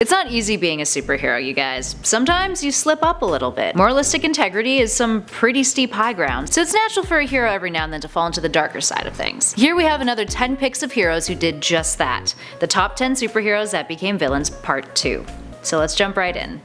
It's not easy being a superhero, you guys. Sometimes you slip up a little bit. Moralistic integrity is some pretty steep high ground, so it's natural for a hero every now and then to fall into the darker side of things. Here we have another 10 picks of heroes who did just that. The top 10 superheroes that became villains part 2. So let's jump right in.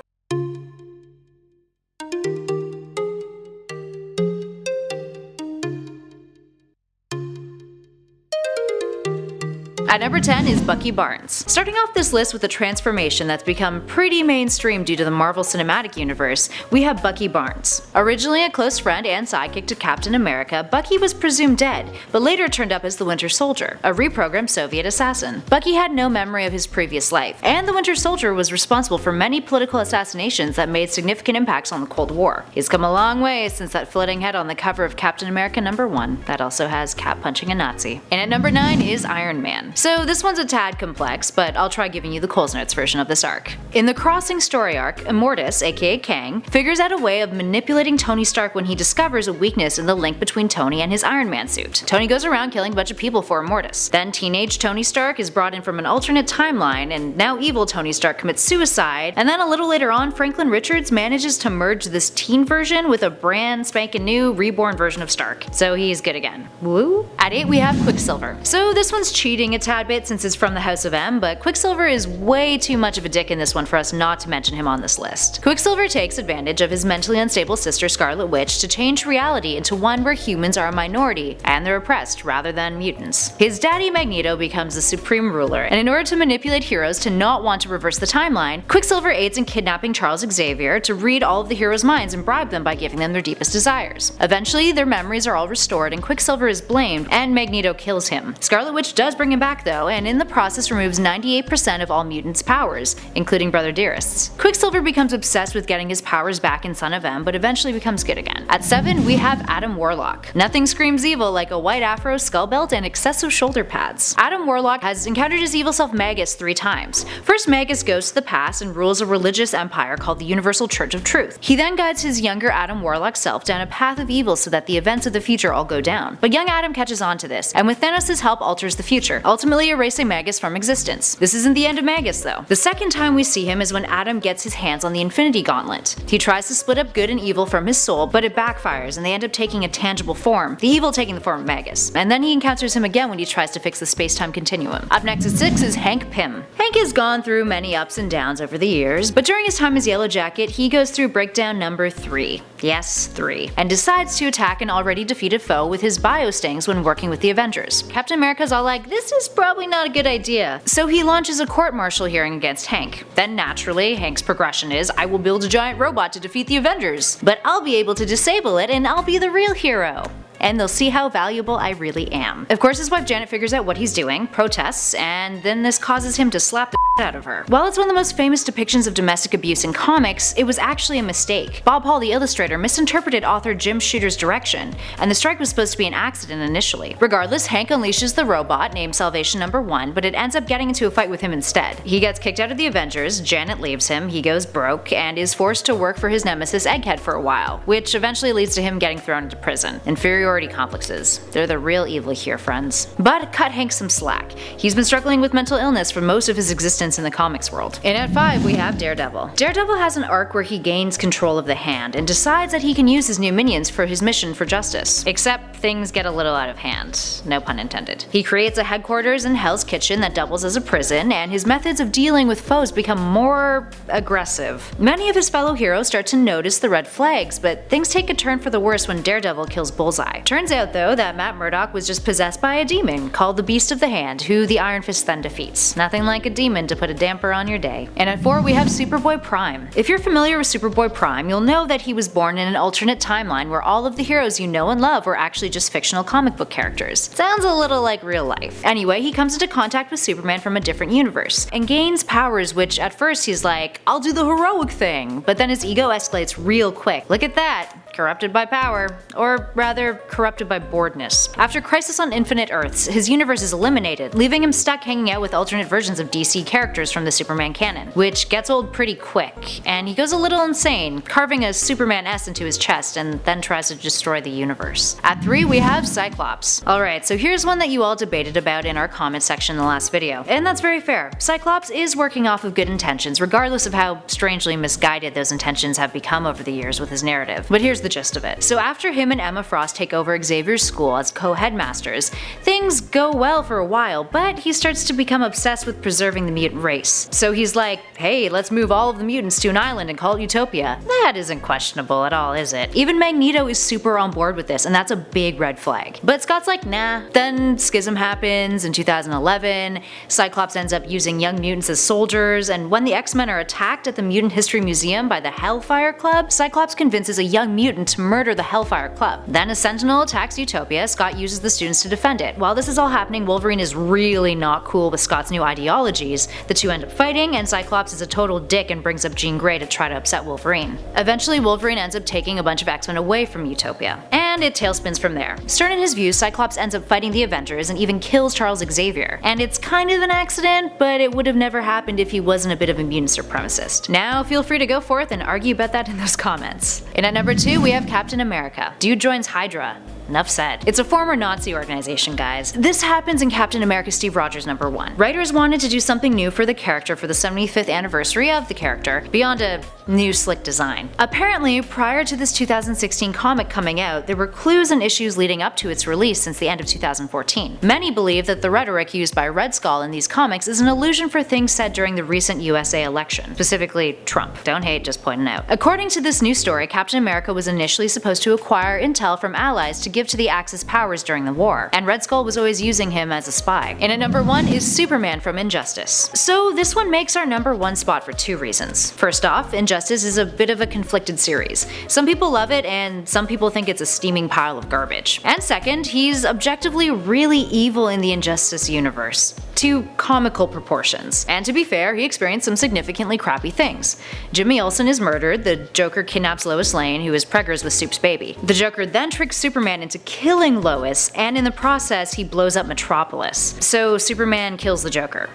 At number 10 is Bucky Barnes. Starting off this list with a transformation that's become pretty mainstream due to the Marvel Cinematic Universe, we have Bucky Barnes. Originally a close friend and sidekick to Captain America, Bucky was presumed dead, but later turned up as the Winter Soldier, a reprogrammed Soviet assassin. Bucky had no memory of his previous life, and the Winter Soldier was responsible for many political assassinations that made significant impacts on the Cold War. He's come a long way since that floating head on the cover of Captain America #1 that also has Cap punching a Nazi. And at number 9 is Iron Man. So this one's a tad complex, but I'll try giving you the Coles Notes version of this arc. In the Crossing story arc, Immortus, aka Kang, figures out a way of manipulating Tony Stark when he discovers a weakness in the link between Tony and his Iron Man suit. Tony goes around killing a bunch of people for Immortus. Then teenage Tony Stark is brought in from an alternate timeline, and now evil Tony Stark commits suicide, and then a little later on Franklin Richards manages to merge this teen version with a brand spanking new reborn version of Stark. So he's good again. Woo? At 8 we have Quicksilver. So this one's cheating a tad bit since it's from the House of M, but Quicksilver is way too much of a dick in this one for us not to mention him on this list. Quicksilver takes advantage of his mentally unstable sister Scarlet Witch to change reality into one where humans are a minority and they're oppressed rather than mutants. His daddy Magneto becomes the supreme ruler, and in order to manipulate heroes to not want to reverse the timeline, Quicksilver aids in kidnapping Charles Xavier to read all of the heroes' minds and bribe them by giving them their deepest desires. Eventually, their memories are all restored and Quicksilver is blamed, and Magneto kills him. Scarlet Witch does bring him back though, and in the process removes 98% of all mutants' powers, including Brother Dearest's. Quicksilver becomes obsessed with getting his powers back in Son of M, but eventually becomes good again. At 7 we have Adam Warlock. Nothing screams evil like a white afro, skull belt, and excessive shoulder pads. Adam Warlock has encountered his evil self Magus 3 times. First, Magus goes to the past and rules a religious empire called the Universal Church of Truth. He then guides his younger Adam Warlock self down a path of evil so that the events of the future all go down. But young Adam catches on to this, and with Thanos' help alters the future, ultimately erasing Magus from existence. This isn't the end of Magus though. The second time we see him is when Adam gets his hands on the Infinity Gauntlet. He tries to split up good and evil from his soul, but it backfires and they end up taking a tangible form, the evil taking the form of Magus. And then he encounters him again when he tries to fix the space-time continuum. Up next at 6 is Hank Pym. Hank has gone through many ups and downs over the years, but during his time as Yellow Jacket, he goes through breakdown number 3. Yes, 3. And decides to attack an already defeated foe with his biostings when working with the Avengers. Captain America's all like, this is probably not a good idea. So he launches a court-martial hearing against Hank. Then naturally, Hank's progression is, I will build a giant robot to defeat the Avengers, but I'll be able to disable it and I'll be the real hero. And they'll see how valuable I really am. Of course, his wife Janet figures out what he's doing, protests, and then this causes him to slap the out of her. While it's one of the most famous depictions of domestic abuse in comics, it was actually a mistake. Bob Hall, the illustrator, misinterpreted author Jim Shooter's direction, and the strike was supposed to be an accident initially. Regardless, Hank unleashes the robot, named Salvation #1, but it ends up getting into a fight with him instead. He gets kicked out of the Avengers, Janet leaves him, he goes broke, and is forced to work for his nemesis Egghead for a while, which eventually leads to him getting thrown into prison. Inferiority complexes. They're the real evil here, friends. But cut Hank some slack. He's been struggling with mental illness for most of his existence in the comics world. And at 5 we have Daredevil. Daredevil has an arc where he gains control of the Hand and decides that he can use his new minions for his mission for justice. Except things get a little out of hand. No pun intended. He creates a headquarters in Hell's Kitchen that doubles as a prison, and his methods of dealing with foes become more aggressive. Many of his fellow heroes start to notice the red flags, but things take a turn for the worse when Daredevil kills Bullseye. Turns out though that Matt Murdock was just possessed by a demon called the Beast of the Hand, who the Iron Fist then defeats. Nothing like a demon to put a damper on your day. And at 4 we have Superboy Prime. If you're familiar with Superboy Prime, you'll know that he was born in an alternate timeline where all of the heroes you know and love were actually just fictional comic book characters. Sounds a little like real life. Anyway, he comes into contact with Superman from a different universe, and gains powers which at first he's like, I'll do the heroic thing, but then his ego escalates real quick. Look at that. corrupted by power. Or rather, corrupted by boredness. After Crisis on Infinite Earths, his universe is eliminated, leaving him stuck hanging out with alternate versions of DC characters from the Superman canon, which gets old pretty quick, and he goes a little insane, carving a Superman S into his chest and then tries to destroy the universe. At 3 we have Cyclops. Alright, so here's one that you all debated about in our comment section in the last video, and that's very fair. Cyclops is working off of good intentions, regardless of how strangely misguided those intentions have become over the years with his narrative. But here's the gist of it. So after him and Emma Frost take over Xavier's school as co-headmasters, things go well for a while, but he starts to become obsessed with preserving the mutant race. So he's like, hey, let's move all of the mutants to an island and call it Utopia. That isn't questionable at all, is it? Even Magneto is super on board with this, and that's a big red flag. But Scott's like, nah. Then Schism happens in 2011, Cyclops ends up using young mutants as soldiers, and when the X-Men are attacked at the Mutant History Museum by the Hellfire Club, Cyclops convinces a young mutant to murder the Hellfire Club. Then a Sentinel attacks Utopia, Scott uses the students to defend it. While this is all happening, Wolverine is really not cool with Scott's new ideologies. The two end up fighting, and Cyclops is a total dick and brings up Jean Grey to try to upset Wolverine. Eventually, Wolverine ends up taking a bunch of X-Men away from Utopia, and it tailspins from there. Stern in his view, Cyclops ends up fighting the Avengers and even kills Charles Xavier. And it's kind of an accident, but it would have never happened if he wasn't a bit of a mutant supremacist. Now feel free to go forth and argue about that in those comments. And at number 2 we have Captain America. Dude joins Hydra. Enough said. It's a former Nazi organization, guys. This happens in Captain America Steve Rogers #1. Writers wanted to do something new for the character for the 75th anniversary of the character, beyond a new slick design. Apparently, prior to this 2016 comic coming out, there were clues and issues leading up to its release since the end of 2014. Many believe that the rhetoric used by Red Skull in these comics is an allusion for things said during the recent USA election, specifically Trump. Don't hate, just pointing out. According to this new story, Captain America was initially supposed to acquire intel from allies to give to the Axis powers during the war, and Red Skull was always using him as a spy. And at number 1 is Superman from Injustice. So this one makes our number 1 spot for 2 reasons. First off, Injustice is a bit of a conflicted series. Some people love it, and some people think it's a steaming pile of garbage. And second, he's objectively really evil in the Injustice universe, to comical proportions. And to be fair, he experienced some significantly crappy things. Jimmy Olsen is murdered, the Joker kidnaps Lois Lane, who is preggers with Soup's baby. The Joker then tricks Superman into killing Lois, and in the process he blows up Metropolis. So Superman kills the Joker.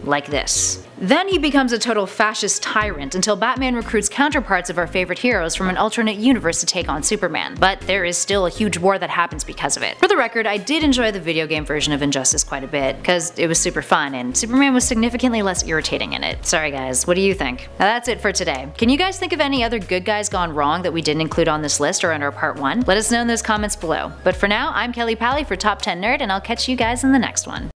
Like this. Then he becomes a total fascist tyrant until Batman recruits counterparts of our favorite heroes from an alternate universe to take on Superman. But there is still a huge war that happens because of it. For the record, I did enjoy the video game version of Injustice quite a bit, because it was super fun and Superman was significantly less irritating in it. Sorry guys, what do you think? Now that's it for today. Can you guys think of any other good guys gone wrong that we didn't include on this list or under part 1? Let us know in those comments below. But for now, I'm Kelly Pally for Top 10 Nerd, and I'll catch you guys in the next one.